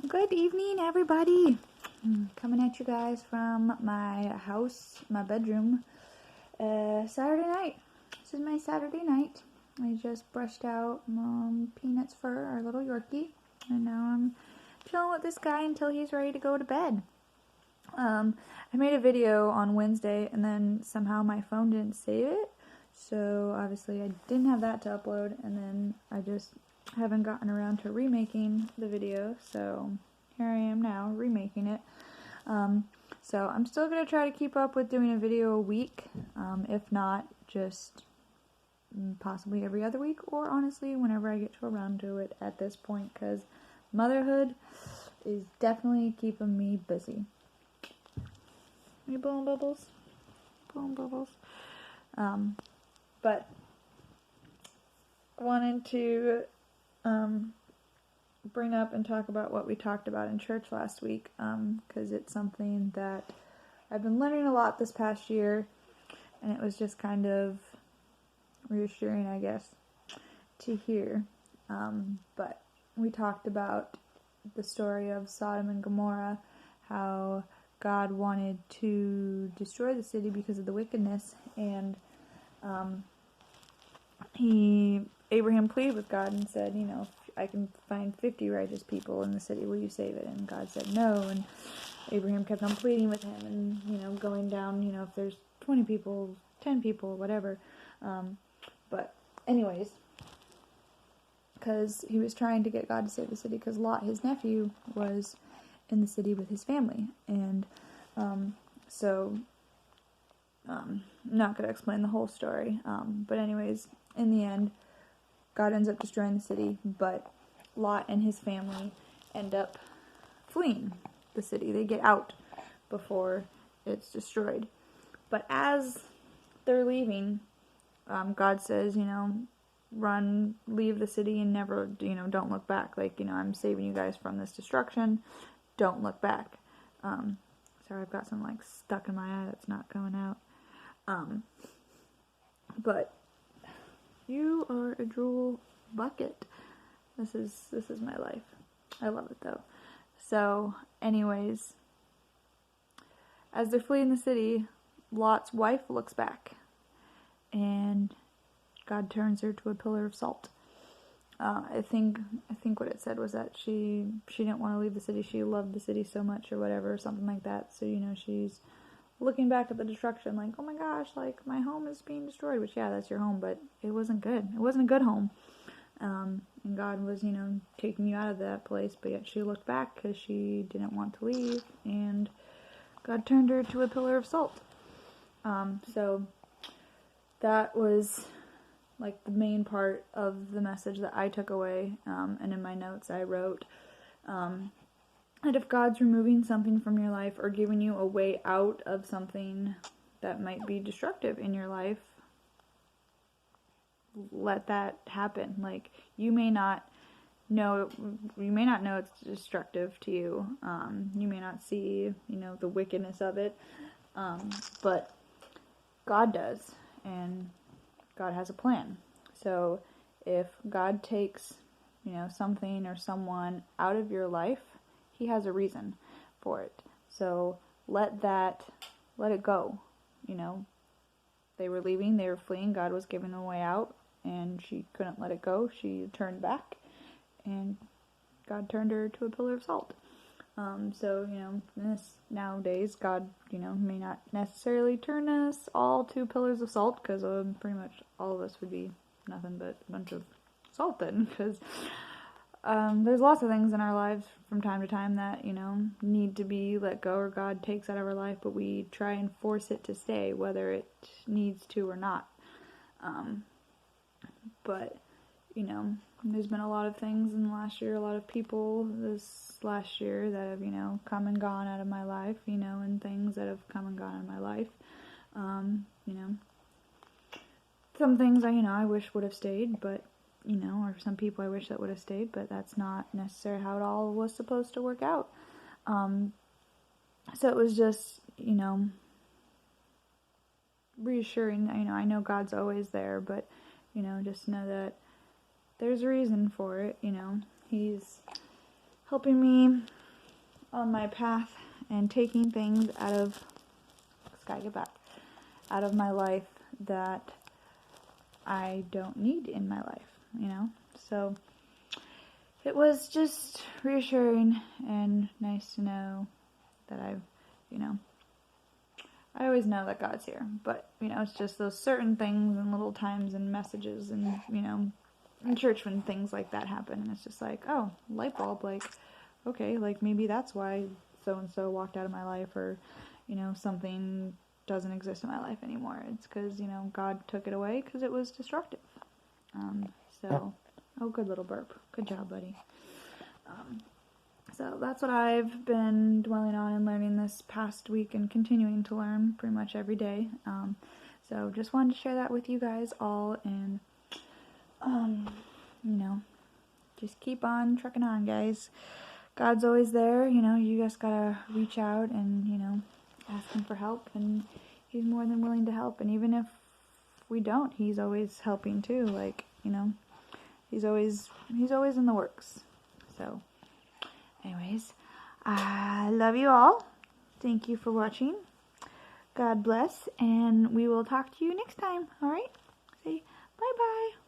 Good evening, everybody. Coming at you guys from my house, my bedroom, Saturday night. This is my Saturday night. I just brushed out Peanut's fur, our little Yorkie, and now I'm chilling with this guy until he's ready to go to bed. I made a video on Wednesday, and then somehow my phone didn't save it, so obviously I didn't have that to upload, and then I just haven't gotten around to remaking the video, so here I am now, remaking it. So I'm still going to try to keep up with doing a video a week, if not just possibly every other week, or honestly whenever I get around to it at this point, because motherhood is definitely keeping me busy. Are you blowing bubbles? Blowing bubbles. But I wanted to bring up and talk about what we talked about in church last week, because it's something that I've been learning a lot this past year, and it was just kind of reassuring, I guess, to hear. But we talked about the story of Sodom and Gomorrah, how God wanted to destroy the city because of the wickedness, and Abraham pleaded with God and said, if I can find 50 righteous people in the city, will you save it? And God said no, and Abraham kept on pleading with him, and going down, if there's 20 people, 10 people, whatever. But anyways, because he was trying to get God to save the city, because Lot, his nephew, was in the city with his family, and I'm not going to explain the whole story, but anyways, in the end, God ends up destroying the city, but Lot and his family end up fleeing the city. They get out before it's destroyed. But as they're leaving, God says, run, leave the city, and never, don't look back. I'm saving you guys from this destruction. Don't look back. Sorry, I've got some, stuck in my eye that's not coming out. But you are a drool bucket. This is my life. I love it, though. So, anyways, as they're fleeing the city, Lot's wife looks back, and God turns her to a pillar of salt. I think what it said was that she didn't want to leave the city. She loved the city so much, or whatever, something like that. So she's looking back at the destruction, like, oh my gosh, my home is being destroyed. Which, yeah, that's your home, but it wasn't good. It wasn't a good home. And God was, taking you out of that place, but yet she looked back because she didn't want to leave, and God turned her to a pillar of salt. So that was the main part of the message that I took away, and in my notes I wrote that if God's removing something from your life or giving you a way out of something that might be destructive in your life, let that happen. You may not know it's destructive to you. You may not see, the wickedness of it, but God does, and God has a plan. So if God takes, something or someone out of your life, He has a reason for it. So let it go. They were leaving, they were fleeing, God was giving a way out, and she couldn't let it go. She turned back, and God turned her to a pillar of salt. So, nowadays, God, may not necessarily turn us all to pillars of salt, because pretty much all of us would be nothing but a bunch of salt then, because there's lots of things in our lives from time to time that, need to be let go or God takes out of our life, but we try and force it to stay, whether it needs to or not. But, there's been a lot of things in the last year, a lot of people this last year that have, come and gone out of my life, and things that have come and gone out of my life. Some things I wish would have stayed, but, or some people I wish that would have stayed, but that's not necessarily how it all was supposed to work out. So it was just, reassuring. I know God's always there, but, just know that there's a reason for it. He's helping me on my path and taking things out of, Sky, get back, out of my life that I don't need in my life, you know? So it was just reassuring and nice to know that I've, you know, I always know that God's here, but, you know, it's just those certain things and little times and messages and, you know, in church when things like that happen, and it's just like, oh, light bulb, like, okay, like, maybe that's why so-and-so walked out of my life, or, you know, something doesn't exist in my life anymore. It's because, you know, God took it away because it was destructive. So, oh, good little burp. Good job, buddy. So that's what I've been dwelling on and learning this past week and continuing to learn pretty much every day. So just wanted to share that with you guys all, and, you know, just keep on trucking on, guys. God's always there, you know, you just gotta reach out and, you know, ask him for help, and he's more than willing to help. And even if we don't, he's always helping too, like, you know, he's always in the works. So anyways, I love you all. Thank you for watching. God bless, and we will talk to you next time. All right? Say bye-bye.